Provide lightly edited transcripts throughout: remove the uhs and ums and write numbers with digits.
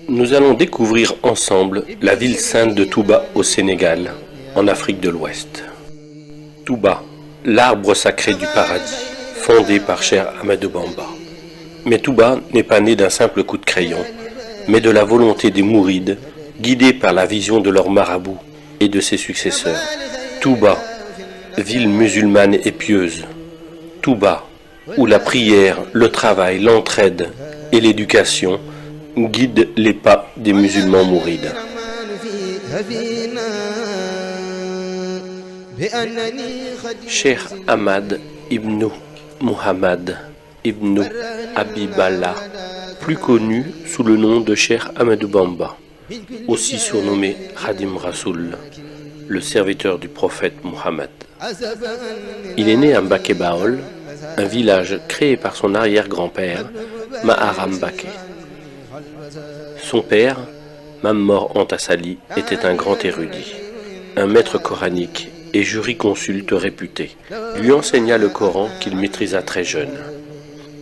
Nous allons découvrir ensemble la ville sainte de Touba au Sénégal, en Afrique de l'Ouest. Touba, l'arbre sacré du paradis, fondé par Cheikh Ahmadou Bamba. Mais Touba n'est pas né d'un simple coup de crayon, mais de la volonté des mourides, guidés par la vision de leur marabout et de ses successeurs. Touba, ville musulmane et pieuse. Touba, où la prière, le travail, l'entraide et l'éducation guident les pas des musulmans mourides. Cheikh Ahmad ibn Muhammad ibn Habiballah, plus connu sous le nom de Cheikh Ahmadou Bamba, aussi surnommé Khadim Rasoul, le serviteur du prophète Mohammed. Il est né à Mbaké Baol, un village créé par son arrière-grand-père, Maharam Baké. Son père, Mammor Antassali, était un grand érudit, un maître coranique et jurisconsulte réputé. Lui enseigna le Coran qu'il maîtrisa très jeune.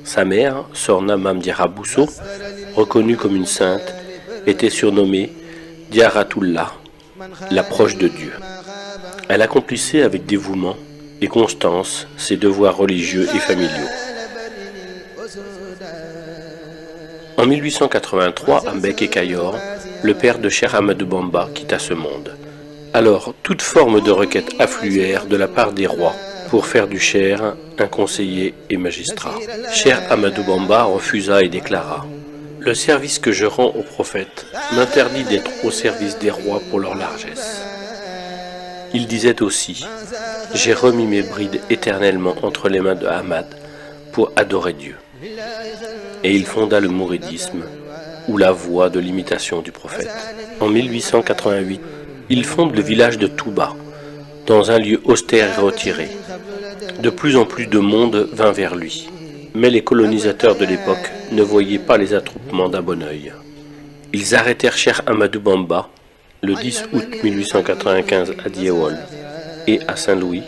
Sa mère, Sorna Mame Diarra Bousso, reconnue comme une sainte, était surnommée Diaratullah, la proche de Dieu. Elle accomplissait avec dévouement et constance ses devoirs religieux et familiaux. En 1883, à Mbeke Kayor, le père de Cheikh Ahmadou Bamba quitta ce monde. Alors, toute forme de requête affluèrent de la part des rois pour faire du Cheikh un conseiller et magistrat. Cheikh Ahmadou Bamba refusa et déclara: « Le service que je rends au prophète m'interdit d'être au service des rois pour leur largesse. » Il disait aussi: « J'ai remis mes brides éternellement entre les mains de Ahmad pour adorer Dieu. » Et il fonda le mouridisme, ou la voie de l'imitation du prophète. En 1888, il fonde le village de Touba, dans un lieu austère et retiré. De plus en plus de monde vint vers lui, mais les colonisateurs de l'époque ne voyaient pas les attroupements d'un bon œil. Ils arrêtèrent Cheikh Ahmadou Bamba le 10 août 1895 à Diewol, et à Saint-Louis,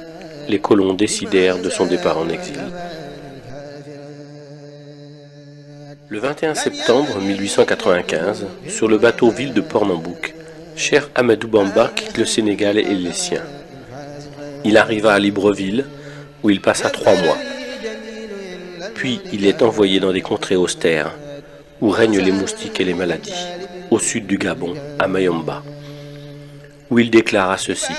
les colons décidèrent de son départ en exil. Le 21 septembre 1895, sur le bateau ville de Port-Nambouk, Cheikh Ahmadou Bamba quitte le Sénégal et les siens. Il arriva à Libreville, où il passa 3 mois. Puis il est envoyé dans des contrées austères, où règnent les moustiques et les maladies, au sud du Gabon, à Mayomba, où il déclara ceci: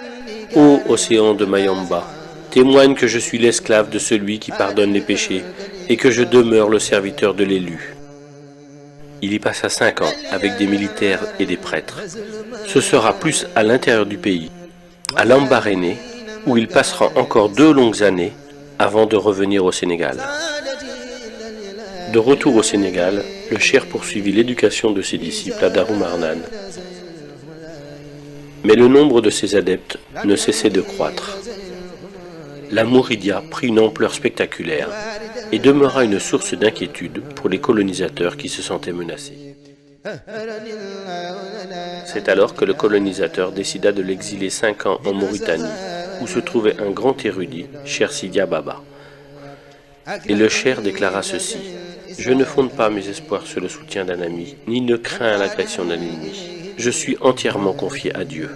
« Ô océan de Mayomba, témoigne que je suis l'esclave de celui qui pardonne les péchés et que je demeure le serviteur de l'élu. » Il y passa 5 ans avec des militaires et des prêtres. Ce sera plus à l'intérieur du pays, à Lambaréné, où il passera encore 2 longues années avant de revenir au Sénégal. De retour au Sénégal, le cheikh poursuivit l'éducation de ses disciples à Darou Marnane. Mais le nombre de ses adeptes ne cessait de croître. La Mouridia prit une ampleur spectaculaire et demeura une source d'inquiétude pour les colonisateurs qui se sentaient menacés. C'est alors que le colonisateur décida de l'exiler 5 ans en Mauritanie, où se trouvait un grand érudit, Cheikh Sidia Baba. Et le cheikh déclara ceci: « Je ne fonde pas mes espoirs sur le soutien d'un ami, ni ne crains l'agression d'un ennemi. Je suis entièrement confié à Dieu. »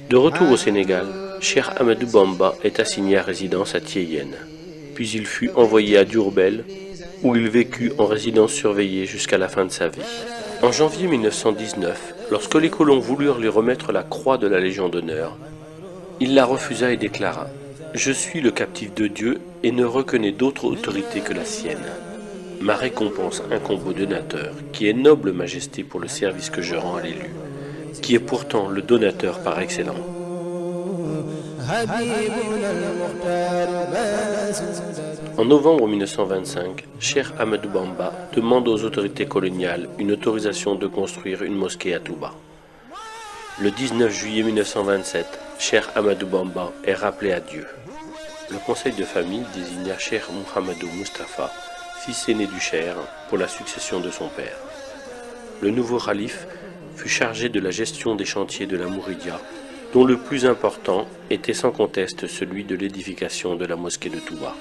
De retour au Sénégal, Cheikh Ahmadou Bamba est assigné à résidence à Thiéyenne. Puis il fut envoyé à Diourbel, où il vécut en résidence surveillée jusqu'à la fin de sa vie. En janvier 1919, lorsque les colons voulurent lui remettre la croix de la Légion d'honneur, il la refusa et déclara: « Je suis le captif de Dieu et ne reconnais d'autre autorité que la sienne. Ma récompense incombe au donateur, qui est noble majesté pour le service que je rends à l'élu, qui est pourtant le donateur par excellence. » En novembre 1925, Cheikh Ahmadou Bamba demande aux autorités coloniales une autorisation de construire une mosquée à Touba. Le 19 juillet 1927, Cheikh Ahmadou Bamba est rappelé à Dieu. Le conseil de famille désigna Cheikh Mouhamadou Mustafa, fils aîné du Cheikh, pour la succession de son père. Le nouveau khalife fut chargé de la gestion des chantiers de la Mouridia, dont le plus important était sans conteste celui de l'édification de la mosquée de Touba.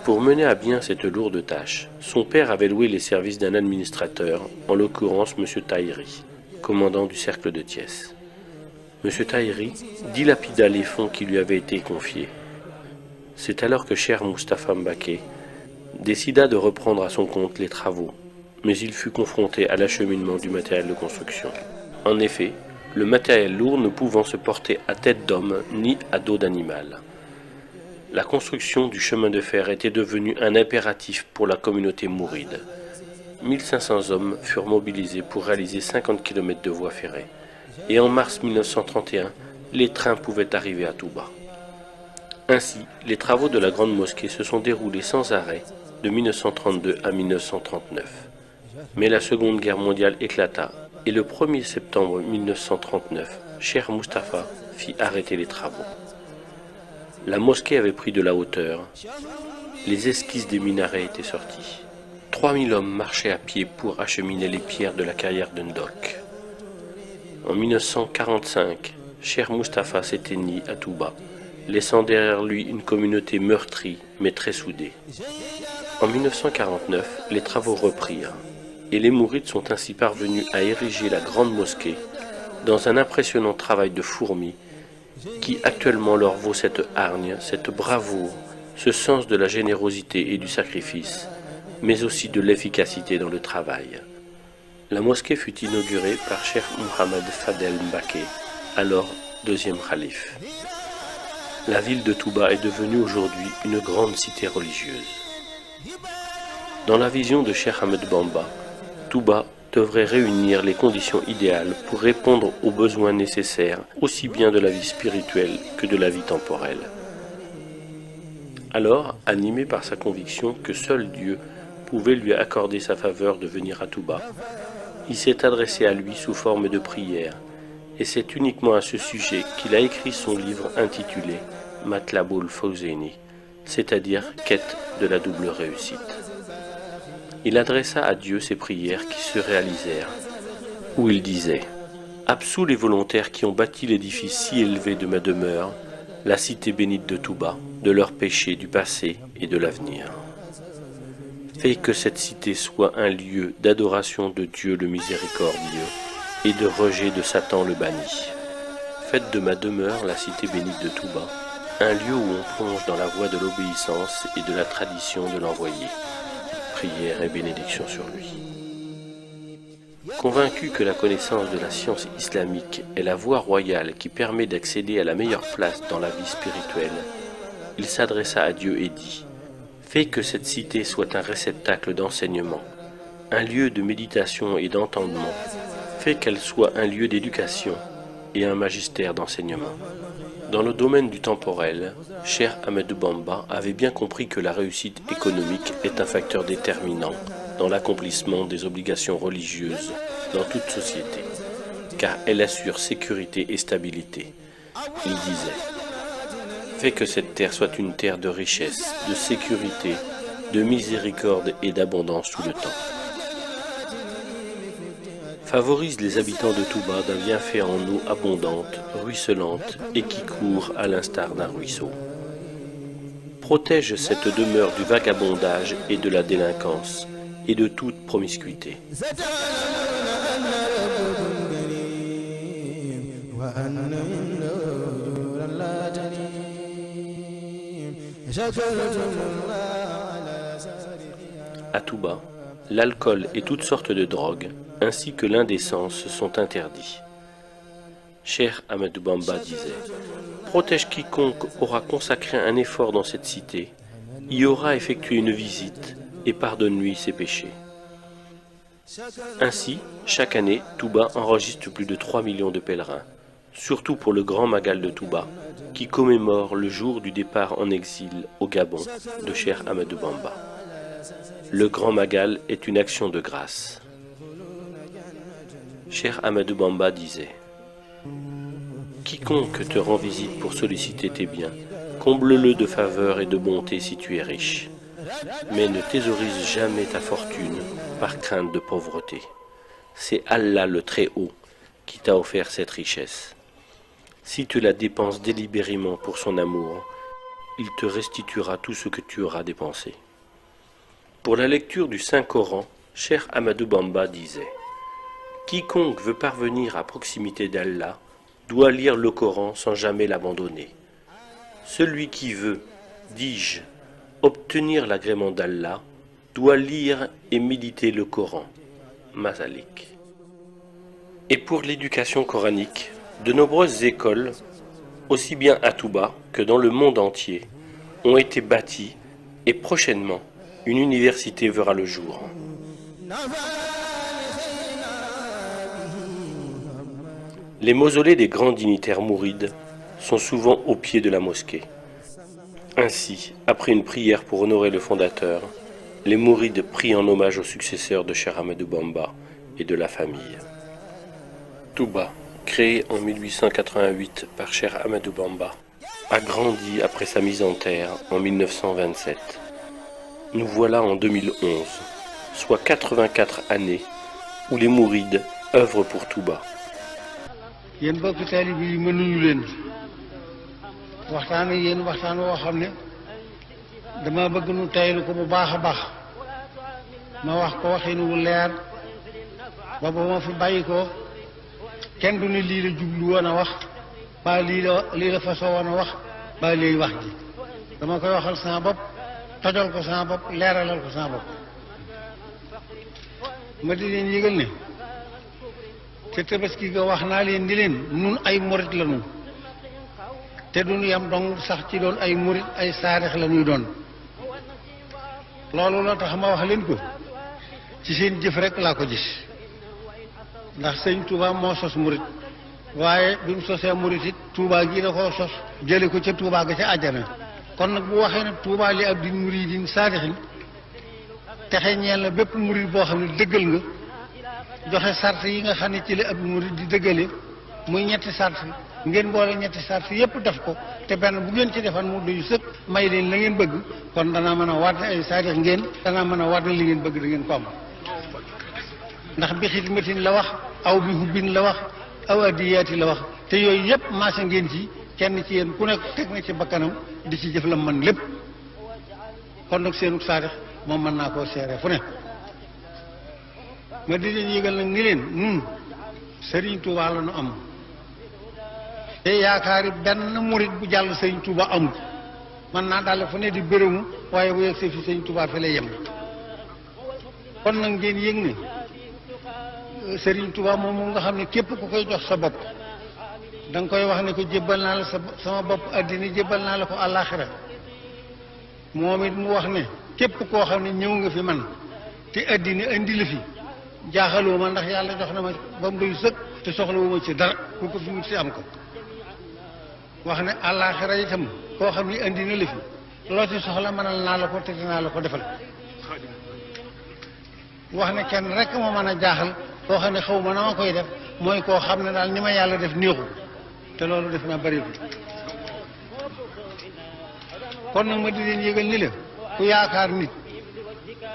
Pour mener à bien cette lourde tâche, son père avait loué les services d'un administrateur, en l'occurrence M. Tahiri, commandant du cercle de Thiès. M. Tahiri dilapida les fonds qui lui avaient été confiés. C'est alors que Cheikh Moustapha Mbacké décida de reprendre à son compte les travaux, mais il fut confronté à l'acheminement du matériel de construction. En effet, le matériel lourd ne pouvant se porter à tête d'homme ni à dos d'animal. La construction du chemin de fer était devenue un impératif pour la communauté mouride. 1500 hommes furent mobilisés pour réaliser 50 km de voies ferrées. Et en mars 1931, les trains pouvaient arriver à Touba. Ainsi, les travaux de la grande mosquée se sont déroulés sans arrêt de 1932 à 1939. Mais la Seconde Guerre mondiale éclata et le 1er septembre 1939, Cheikh Moustapha fit arrêter les travaux. La mosquée avait pris de la hauteur, les esquisses des minarets étaient sorties. 3000 hommes marchaient à pied pour acheminer les pierres de la carrière de Ndok. En 1945, Cheikh Moustapha s'éteignit à Touba, laissant derrière lui une communauté meurtrie mais très soudée. En 1949, les travaux reprirent, et les Mourides sont ainsi parvenus à ériger la grande mosquée dans un impressionnant travail de fourmi qui actuellement leur vaut cette hargne, cette bravoure, ce sens de la générosité et du sacrifice, mais aussi de l'efficacité dans le travail. La mosquée fut inaugurée par Cheikh Mohamed Fadel Mbacké, alors deuxième khalife. La ville de Touba est devenue aujourd'hui une grande cité religieuse. Dans la vision de Cheikh Ahmed Bamba, Touba devrait réunir les conditions idéales pour répondre aux besoins nécessaires aussi bien de la vie spirituelle que de la vie temporelle. Alors, animé par sa conviction que seul Dieu pouvait lui accorder sa faveur de venir à Touba, il s'est adressé à lui sous forme de prière, et c'est uniquement à ce sujet qu'il a écrit son livre intitulé Matlaboul Fawzeyni, c'est-à-dire Quête de la double réussite. Il adressa à Dieu ses prières qui se réalisèrent, où il disait « Absous les volontaires qui ont bâti l'édifice si élevé de ma demeure, la cité bénite de Touba, de leurs péchés du passé et de l'avenir. Fais que cette cité soit un lieu d'adoration de Dieu le miséricordieux et de rejet de Satan le banni. Faites de ma demeure, la cité bénite de Touba, un lieu où on plonge dans la voie de l'obéissance et de la tradition de l'envoyé. » Prière et bénédiction sur lui. Convaincu que la connaissance de la science islamique est la voie royale qui permet d'accéder à la meilleure place dans la vie spirituelle, il s'adressa à Dieu et dit « Fais que cette cité soit un réceptacle d'enseignement, un lieu de méditation et d'entendement, fais qu'elle soit un lieu d'éducation et un magistère d'enseignement. » Dans le domaine du temporel, Cheikh Ahmed Bamba avait bien compris que la réussite économique est un facteur déterminant dans l'accomplissement des obligations religieuses dans toute société, car elle assure sécurité et stabilité. Il disait « Fais que cette terre soit une terre de richesse, de sécurité, de miséricorde et d'abondance tout le temps. Favorise les habitants de Touba d'un bienfait en eau abondante, ruisselante et qui court à l'instar d'un ruisseau. Protège cette demeure du vagabondage et de la délinquance et de toute promiscuité. À Touba, l'alcool et toutes sortes de drogues, ainsi que l'indécence sont interdits. Cheikh Ahmed Bamba disait « Protège quiconque aura consacré un effort dans cette cité, y aura effectué une visite et pardonne-lui ses péchés. » Ainsi, chaque année, Touba enregistre plus de 3 millions de pèlerins, surtout pour le Grand Magal de Touba, qui commémore le jour du départ en exil au Gabon de Cheikh Ahmed Bamba. Le Grand Magal est une action de grâce. Cheikh Ahmed Bamba disait « Quiconque te rend visite pour solliciter tes biens, Comble-le de faveur et de bonté si tu es riche, mais ne thésaurise jamais ta fortune par crainte de pauvreté. C'est Allah le Très-Haut qui t'a offert cette richesse. Si tu la dépenses délibérément pour son amour, il te restituera tout ce que tu auras dépensé. Pour la lecture du Saint-Coran, Cheikh Ahmadou Bamba disait « Quiconque veut parvenir à proximité d'Allah doit lire le Coran sans jamais l'abandonner. Celui qui veut, dis-je, obtenir l'agrément d'Allah doit lire et méditer le Coran. » Masalik. Et pour l'éducation coranique, de nombreuses écoles, aussi bien à Touba que dans le monde entier, ont été bâties et prochainement, une université verra le jour. Les mausolées des grands dignitaires mourides sont souvent au pied de la mosquée. Ainsi, après une prière pour honorer le fondateur, les mourides prient en hommage aux successeurs de Cheikh Ahmadou Bamba et de la famille. Touba, créé en 1888 par Cheikh Ahmadou Bamba, a grandi après sa mise en terre en 1927. Nous voilà en 2011, soit 84 années où les mourides œuvrent pour Touba. yéen bokk taalib yi mënuñu leen waxtaan ak yéen waxtaan woo xam ne dama bëgg nu taylu ko bu baax a baax ma wax ko waxin wu leer ba ba ma fi bàyyi ko kenn du ne lii la jublu woon a wax ba lii la fasoo woon a wax ba lii wax ji dama koy waxal sama bopp tojal ko sama bopp leeralal ko sama bopp ma di leen yëgal ne te tabaski ga wax naa leen di leen nun ay murit la nun te duñu yam dong sax ci doon ay murit ay saarix la ñuy doon loolu la tax ma wax leen ko ci seen jëf rek laa ko gis ndax sëñ Touba moo sos murit waaye bi mu sosee murit it Touba gi da koo sos jële ko ca Touba ga ca àjjana kon nag bu waxee ne Touba li ab din muridin saarixin texe ñeel na bépp murit boo xam ne dëggal nga joxe sart yi nga xam ne ci la ab murid di dëggale muy ñetti sart ngeen boole ñetti sart yépp def ko te benn bu ngeen ci defan mu doyu sëkk may leen la ngeen bëgg kon danaa mën a waat ne ay saadix ngeen danaa mën a waat ne li ngeen bëgg da ngeen ko am ndax bi xidmatin la wax aw bi hubbin la wax aw addiyaati la wax te yooyu yépp maase ngeen ci kenn ci yéen ku nekk teg na ci bakkanam di ci jëf la man lépp kon nag seenu saadix moom mën naa koo seere fu ne ma di leen yëgal nag ni leen nun Serigne Touba la nu am te yaakaari benn murit bu jàll Serigne Touba amul man naa daal fu ne di bërëmu waaye bu yegg see fi Serigne Touba fi lay yem kon nag ngeen yëg ne Serigne Touba moom nga xam ne képp ku koy jox sa bopp da nga koy wax ne ko jébbal naa la sama bopp addina jébbal naa la ko àllaaxira moom it mu wax ne képp koo xam ne ñëw nga fi man te addina indi la fi jaaxaloo ma ndax yàlla jox na ma ba mu doy sëkk te soxlawu ma ci dara ku ko fi wut si am ko wax ne àllaaxira itam koo xam ne indi na la fi loo ci soxla mënal naa la ko te dinaa la ko defal wax ne kenn rek moo mën a jaaxal koo xam ne xaw ma na ma koy def mooy koo xam ne daal ni ma yàlla def néexu te loolu def naa bëri bi kon nag ma di leen yëgal ni la ku yaakaar nit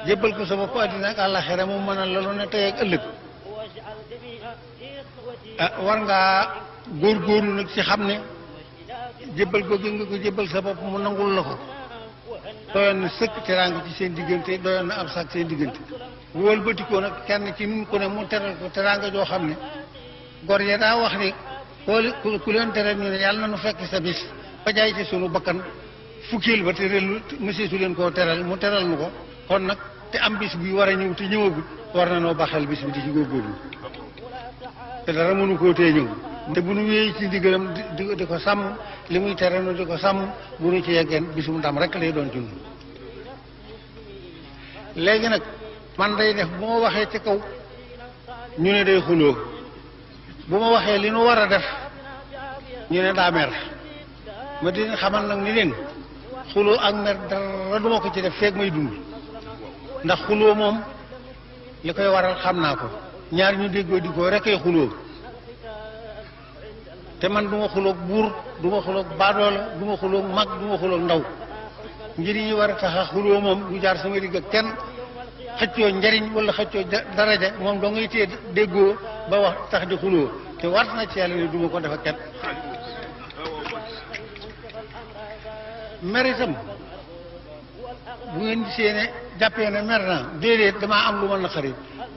jébbal ko sa bopp àddina ak àllaxira mu mënal la lu ne tey ak ëllëg war ngaa góorgóorlu nag ci xam ne jébbal ko gi nga ko jébbal sa bopp mu nangul la ko doyoon na sëkk teraanga ci seen diggante doyoon na am sax seen diggante bu wëlbatikoo nag kenn ci nun ku ne mu teral ko teraanga joo xam ne gor ya daa wax ne ku leen teral ñu ne yàlla na nu fekk sa bis ba jaay ci sunu bakkan fukkeel ba te relu monsieur su leen koo teral mu teral nu ko kon nag te am bis bi war a ñëw te ñëwagul war na noo baxal bis bi di ci góorgóorlu te dara mënu koo tee ñëw te bu nu wéyee ci ndigalam di ko sàmm li muy tere nu di ko sàmm bu nu ci yeggeen bis bu ndam rek lay doon ci ñun léegi nag man day def bu ma waxee ci kaw ñu ne day xuloo bu ma waxee li nu war a def ñu ne daa mer ma di xamal nag ni leen xuloo ak mer dara duma ko ci def feeg may dund ndax xuloo moom li koy waral xam naa ko ñaar ñu déggoo di ko rek ay xuloo te man du ma xuloog buur du ma xuloog baadoola du ma xuloog mag du ma xuloog ndaw njëriñ yi war a tax a xuloo moom du jaar sama digg ak kenn xëccoo njariñ wala xëccoo daraja moom doo ngay téye déggoo ba wax tax di xuloo te war na ci yàlla ne du ma ko def ak kenn mer itam bu ngeen gisee ne jàppee ne mer naa déedéet damaa am lu ma naqari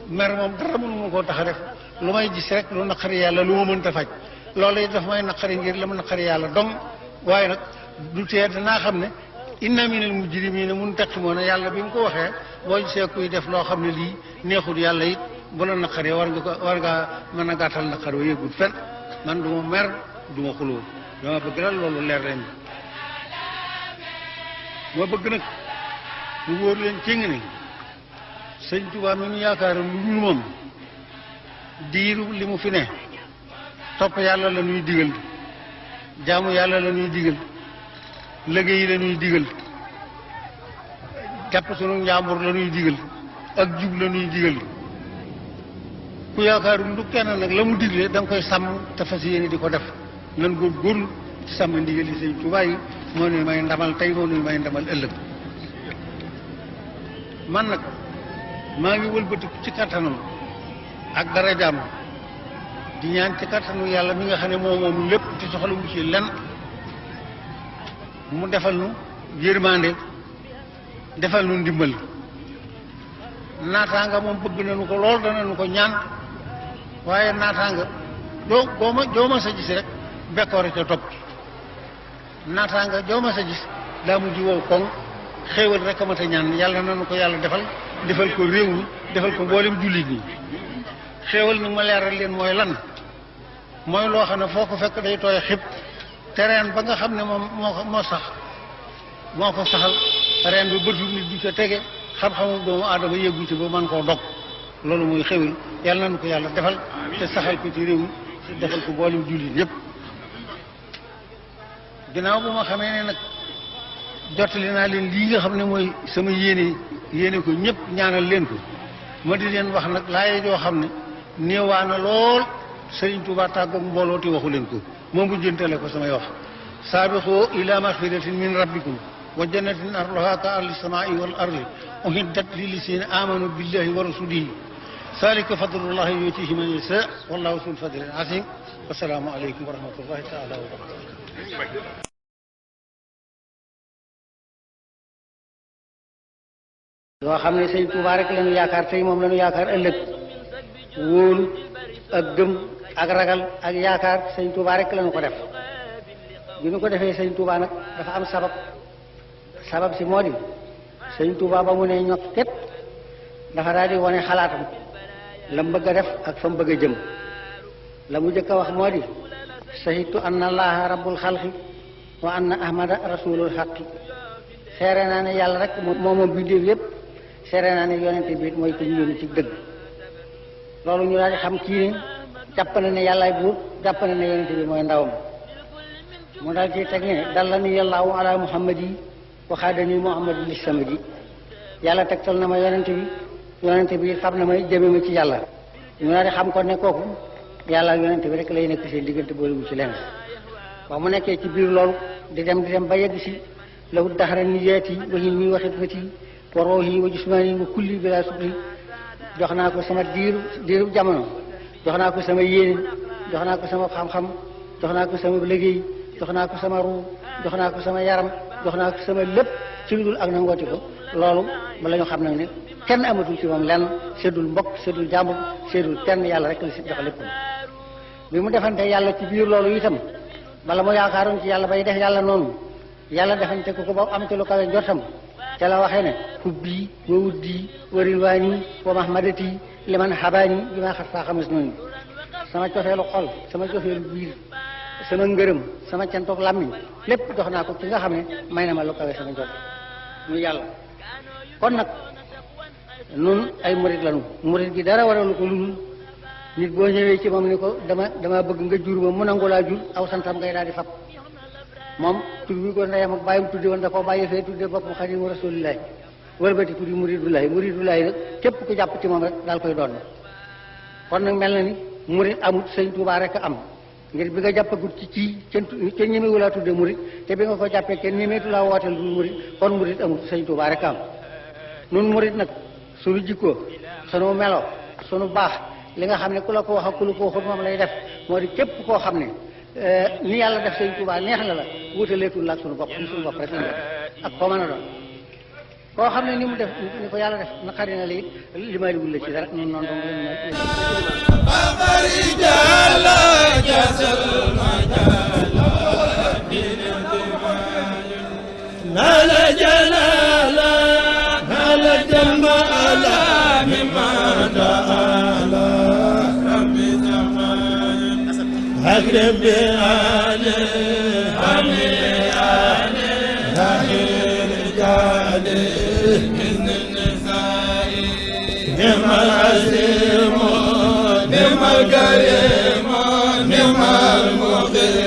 mer moom dara mënu ma koo tax a def lu may gis rek lu naqari yàlla lu ma mënta faj loolu it daf may naqari ngir la ma naqari yàlla dong waaye nag du tee danaa xam ne inna minal mujrimina muntaqimuuna yàlla bi mu ko waxee boo gisee kuy def loo xam ne lii neexul yàlla it bu la naqaree war ngaa mën a gàttal naqar wa yëgul fen man du ma mer du ma xuloo dama bëgg daal loolu leer leen ma bëgg nag mu wóor leen ci nga ni sëñ Tuubaa mi mu yaakaar lu dul moom diiru li mu fi ne topp yàlla la ñuy digal jaamu yàlla la ñuy digal liggéey la ñuy digal jàpp sunu njàmbur la ñuy digal ak jub la ñuy digal ku yaakaarul lu kenn nag la mu digle da nga koy sàmm te fas yéene di ko def nan góorgóorlu ci sàmm ndigal yi sëñ Tuubaa yi moo nuy may ndamal tey moo nuy may ndamal ëllëg man nag maa ngi wëlbati ci kattanam ak dara jàmm di ñaan ci kattanu yàlla mi nga xam ne moom lépp ci soxla wu ci lenn mu defal nu yërmande defal nu ndimbal naataanga moom bëgg nañu ko lool danañu ko ñaan waaye naataanga joo ma sa gis rek bekkoore ca topp naataanga joo ma sa gis daa mujj wow koŋ xéewal rek a mat a ñaan yàlla nanu ko yàlla defal ko réew mi defal ko mboolem jullit ñi xéewal nag ma leeral leen mooy lan mooy loo xam ne foo ko fekk day tooy xib te reen ba nga xam ne moom moo sax moo ko saxal reen bi bëtu nit du ca tege xam-xamu doomu aadama yëggu ci ba mën koo dog loolu mooy xéwal yàlla nañu ko yàlla defal te saxal ko ci réew mi defal ko mboolem jullit yépp ginnaaw bu ma xamee ne nag jottali naa leen lii nga xam ne mooy sama yéene ko ñëpp ñaanal leen ko ma di leen wax nag laaye joo xam ne néewaa na lool Sëriñ Tuubaa tàggoog mbooloo te waxu leen ko moom bu jëntale ko samay wax saabiqoo ila maxfiratin min rabbikum wa jannatin arduha ka ardi samaa'i wal ardi uhiddat lillazina amanu billahi wa rasulihi zalika fadlullahi yutihi man yasha wallahu zul fadlil azim wasalaamu aleykum wa rahmatullahi taala wa barakatuh yoo xam ne Sëriñ Tuubaa rek lañu yaakaar tey moom lañu yaakaar ëllëg wóolu ak gëm ak ragal ak yaakaar Sëriñ Tuubaa rek lañu ko def bi ñu ko defee Sëriñ Tuubaa nag dafa am sabab si moo di Sëriñ Tuubaa ba mu ne ñokk ket dafa daal di wane xalaatam la mu bëgg a def ak fa mu bëgg a jëm la mu jëkk a wax moo di sahitu anna allaha rabbul xalqi wa anna ahmada rasulul xaqi seere naa ne yàlla rek moom bindéef yépp seere naa ne yonente bi mooy ko ñu yónni ci dëgg loolu ñu daal di xam kii ne jàpp na ne yàllaay buur jàpp na ne yonente bi mooy ndawam mu daal ci teg ne dalla ni yàllaahu ala muhammadi waxaadani muhammadi li samadi yàlla tegtal na ma yonente bi xam na may jëme ma ci yàlla ñu daal di xam ko ne kooku yàlla yonente bi rek lay nekk seen diggante boolewul ci lenn wax mu nekkee ci biir loolu di dem ba yegg si lahu daxara niyaati wa hilmi wa xidmati wa ruuhi wa jismaani wa kulli bila sukri jox naa ko sama diiru jamono jox naa ko sama yéene jox naa ko sama xam-xam jox naa ko sama liggéey jox naa ko sama ruu jox naa ko sama yaram jox naa ko sama lépp ci lu dul ak nangooti ko loolu bala ñu xam nag ne kenn amatul ci moom lenn seddul mbokk seddul jàmbur seddul kenn yàlla rek la si jox lépp bi mu defante yàlla ci biir loolu itam bala mu yaakaaroon ci yàlla bay def yàlla noonu yàlla defante ko ba am ci lu kawe njortam te la waxee ne hubbi wa wuddi wa rilwaani wa mahmadati liman habaani bi ma xat faa xamas noonu sama cofeelu xol sama cofeelu biir sama ngërëm sama cantoog làmmiñ lépp jox naa ko ci nga xam ne may na ma lu kawe sama njort muy yàlla kon nag nun ay murit lañu murit gi dara waralu ko lu nit boo ñëwee ci moom ni ko dama bëgg nga jur ma mu nangu laa jur aw santam ngay daal di fab moom tur bi ko ndeyam ak bàyyim tudde woon da koo bàyyi fee tudde boppam xadimu rasulillahi wëlbati tuddi muridullahi nag képp ku jàpp ci moom rek daal koy doon kon nag mel na ni murit amut Sëriñ Tuubaa rek am ngir bi nga jàppagut ci kenn ñemewu laa tudde murit te bi nga ko jàppee kenn ñemeetu laa wooteel du murit kon murit amul sëñ Tuubaa rek am nun murit nag sunu jikkoo sunu melo sunu baax li nga xam ne ku la ko wax ak ku la ko waxut moom lay def moo di képp koo xam ne ni yàlla def sëñ Tuubaa neex na la wutaleetul la ak sunu bopp sunu bopp rek lañ def ak koo mën a doon koo xam ne ni mu def ni ko yàlla def naqari na lii limaaliwul la ci dara noonu noonu dong أكرم بآله بإذن النساء نعم العزيم نعم الكريم نعم المقيم